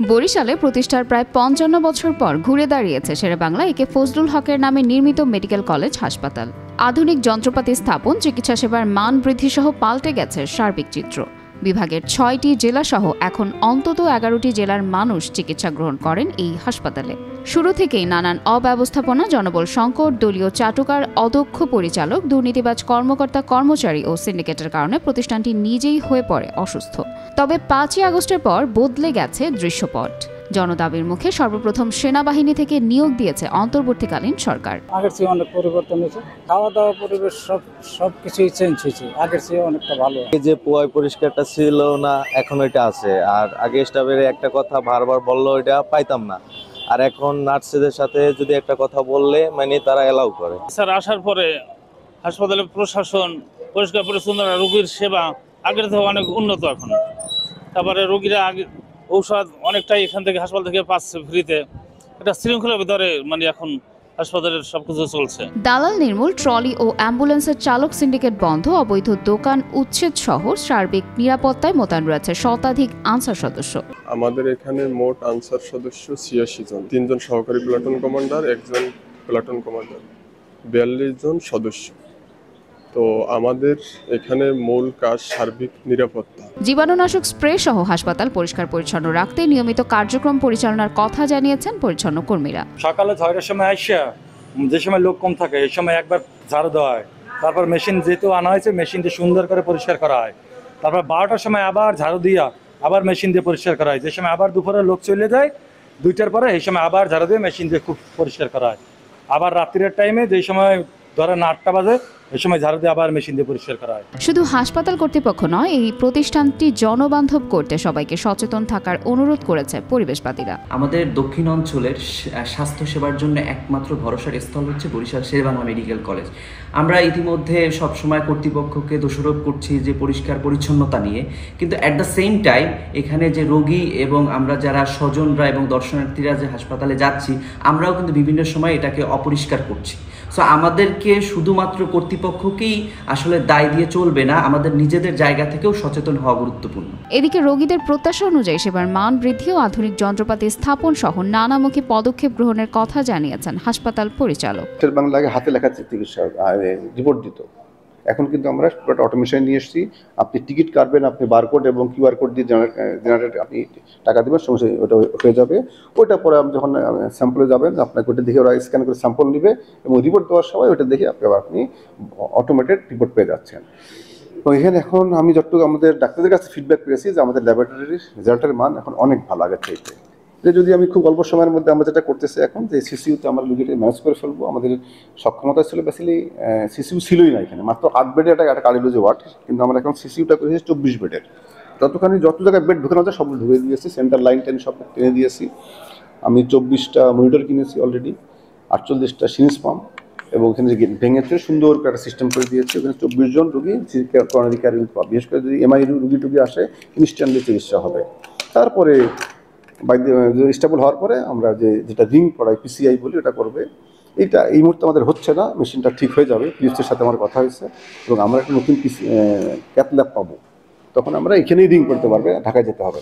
বরিশালে প্রতিষ্ঠার প্রায় ৫৫ বছর পর ঘুরে দাঁড়িয়েছে শেরেবাংলা একে ফজলুল হকের নামে নির্মিত মেডিকেল কলেজ হাসপাতাল। আধুনিক যন্ত্রপাতি স্থাপন, চিকিৎসা সেবার মান বৃদ্ধিসহ পাল্টে গেছে সার্বিক চিত্র। বিভাগের ৬টি জেলাসহ এখন অন্তত ১১টি জেলার মানুষ চিকিৎসা গ্রহণ করেন এই হাসপাতালে। শুরু থেকেই নানান অব্যবস্থাপনা, জনবল সংকট, দলীয় চাটুকার, অদক্ষ পরিচালক, দুর্নীতিবাজ কর্মকর্তা কর্মচারী ও সিন্ডিকেটের কারণে প্রতিষ্ঠানটি নিজেই হয়ে পড়ে অসুস্থ। তবে ৫ই আগস্টের পর বদলে গেছে দৃশ্যপট। জনদাবির মুখে সর্বপ্রথম সেনাবাহিনী থেকে নিয়োগ দিয়েছে অন্তর্বর্তীকালীন সরকার। আগের চেয়ে অনেক পরিবর্তন হয়েছে, খাওয়া দাওয়া পরিবেশ সবকিছুই চেঞ্জ হয়েছে, আগের চেয়ে অনেকটা ভালো। যে পোয়াই পরিষ্কারটা ছিল না, এখন এটা আছে। আর আগে স্টাফের একটা কথা বারবার বললো এটা পাইতাম না, আর এখন নার্সদের সাথে যদি একটা কথা বললে মানে তারা এলাও করে। স্যার আসার পরে হাসপাতালের প্রশাসন, পরিষ্কার পরিচ্ছন্ন, রোগীর সেবা আগের থেকে অনেক উন্নত এখন। তারপরে রোগীরা আগে ঔষধ অনেকটাই এখান থেকে হাসপাতাল থেকে পাচ্ছে ফ্রিতে। এটা শৃঙ্খলার ভিতরে মানে এখন হাসপাতালের সবকিছু চলছে। দালাল নির্মূল, ট্রলি ও অ্যাম্বুলেন্সের চালক সিন্ডিকেট বন্ধ, অবৈধ দোকান উচ্ছেদ সহ সার্বিক নিরাপত্তায় মোতায়েন রয়েছে শতাধিক আনসার সদস্য। আমাদের এখানে মোট আনসার সদস্য ৮৬ জন, ৩ জন সহকারী প্লাটুন কমান্ডার, 1 জন প্লাটুন কমান্ডার, ৪২ জন সদস্য। তো আমাদের এখানে মূল কাজ সার্বিক নিরাপত্তা। জীবাণুনাশক স্প্রে সহ হাসপাতাল পরিষ্কার পরিচ্ছন্ন রাখতে নিয়মিত কার্যক্রম পরিচালনার কথা জানিয়েছেন পরিচ্ছন্ন কর্মীরা। সকালে ৬টার সময় আসা, যে সময় লোক কম থাকে এই সময় একবার ঝাড়ু দেওয়া হয়, তারপর মেশিন যেহেতু আনা হয়েছে মেশিন দিয়ে সুন্দর করে পরিষ্কার করা হয়, তারপর 12টার সময় আবার ঝাড়ু দিয়া আবার মেশিন দিয়ে পরিষ্কার করা হয়। যে সময় আবার দুপুরে লোক চলে যায় 2টার পরে, এই সময় আবার ঝাড়ু দিয়ে মেশিন দিয়ে খুব পরিষ্কার করা হয়। আবার রাত্রির টাইমে যে সময় ধরেন 8টা বাজে, এই সময় ঝাড়ু দিয়ে আবার মেশিন দিয়ে পরিষ্কার করা হয়। শুধু হাসপাতাল কর্তৃপক্ষ নয়, এই প্রতিষ্ঠানটি জনবান্ধব করতে সবাইকে সচেতন থাকার অনুরোধ করেছে পরিবেশবাদীরা। আমাদের দক্ষিণ অঞ্চলের স্বাস্থ্য সেবার জন্য একমাত্র ভরসার স্থল হচ্ছে বরিশাল শেরেবাংলা মেডিকেল কলেজ। আমরা ইতিমধ্যে সবসময় কর্তৃপক্ষকে দোষারোপ করছি যে পরিষ্কার পরিচ্ছন্নতা নিয়ে, কিন্তু অ্যাট দ্য সেম টাইম এখানে যে রোগী এবং আমরা যারা স্বজনরা এবং দর্শনার্থীরা যে হাসপাতালে যাচ্ছি, আমরাও কিন্তু বিভিন্ন সময় এটাকে অপরিষ্কার করছি। সো আমাদেরকে শুধুমাত্র কর্তৃপক্ষকেই আসলে দায় দিয়ে চলবে না, আমাদের নিজেদের জায়গা থেকেও সচেতন হওয়া গুরুত্বপূর্ণ। এদিকে রোগীদের প্রত্যাশা অনুযায়ী সেবার মান বৃদ্ধি ও আধুনিক যন্ত্রপাতি স্থাপন সহ নানামুখী পদক্ষেপ গ্রহণের কথা জানিয়েছেন হাসপাতাল পরিচালক। বাংলাকে হাতে লেখা চিকিৎসা রিপোর্ট দিত, এখন কিন্তু আমরা পুরোটা অটোমেশন নিয়ে এসেছি। আপনি টিকিট কাটবেন, আপনি বারকোড এবং কিউআর কোড দিয়ে জেনারেট আপনি টাকা দেবেন, সমস্যা ওটা হয়ে যাবে। ওইটা পরে আপনি যখন স্যাম্পলে যাবেন, আপনাকে ওটা দেখে ওরা স্ক্যান করে স্যাম্পল নেবে এবং রিপোর্ট দেওয়ার সময় ওটা দেখে আপনি অটোমেটেড রিপোর্ট পেয়ে যাচ্ছেন। তো এখানে এখন আমি যতটুকু আমাদের ডাক্তারদের কাছে ফিডব্যাক পেয়েছি যে আমাদের ল্যাবরেটরির রেজাল্টের মান এখন অনেক ভালো আগের চাইতে। যে যদি আমি খুব অল্প সময়ের মধ্যে আমরা যেটা করতেছি এখন যে সিসিউতে আমরা রোগীকে ম্যানেজ করে ফেলবো, আমাদের সক্ষমতা ছিল বেসিক্যালি সিসিউ ছিলই না এখানে, মাত্র 8 বেডের একটা কার্ডিওলজি ওয়ার্ড, কিন্তু আমরা এখন সিসিউটা করেছি 24 বেডের। যত জায়গায় বেড ঢুকানো যায় সব ঢুকে দিয়েছি, সেন্টার লাইন টেন সব টেনে দিয়েছি। আমি 24টা মনিটর কিনেছি অলরেডি, 48টা সিরিজ পাম্প, এবং ওখানে যে ভেঙেছে সুন্দর করে একটা সিস্টেম করে দিয়েছে। ওখানে 24 জন রোগী করোনারি কেয়ার ইউনিট পাবে, বিশেষ করে যদি এমআই রুগী আসে ইনস্ট্যান্টলি চিকিৎসা হবে। তারপরে স্টেবল হওয়ার পরে আমরা যেটা রিং পড়াই পিসিআই বলি ওটা করবে। এইটা এই মুহূর্তে আমাদের হচ্ছে না, মেশিনটা ঠিক হয়ে যাবে, পিএসসির সাথে আমার কথা হয়েছে, এবং আমরা একটা নতুন ক্যাথ ল্যাব পাবো, তখন আমরা এখানেই রিং করতে পারবে, ঢাকায় যেতে হবে।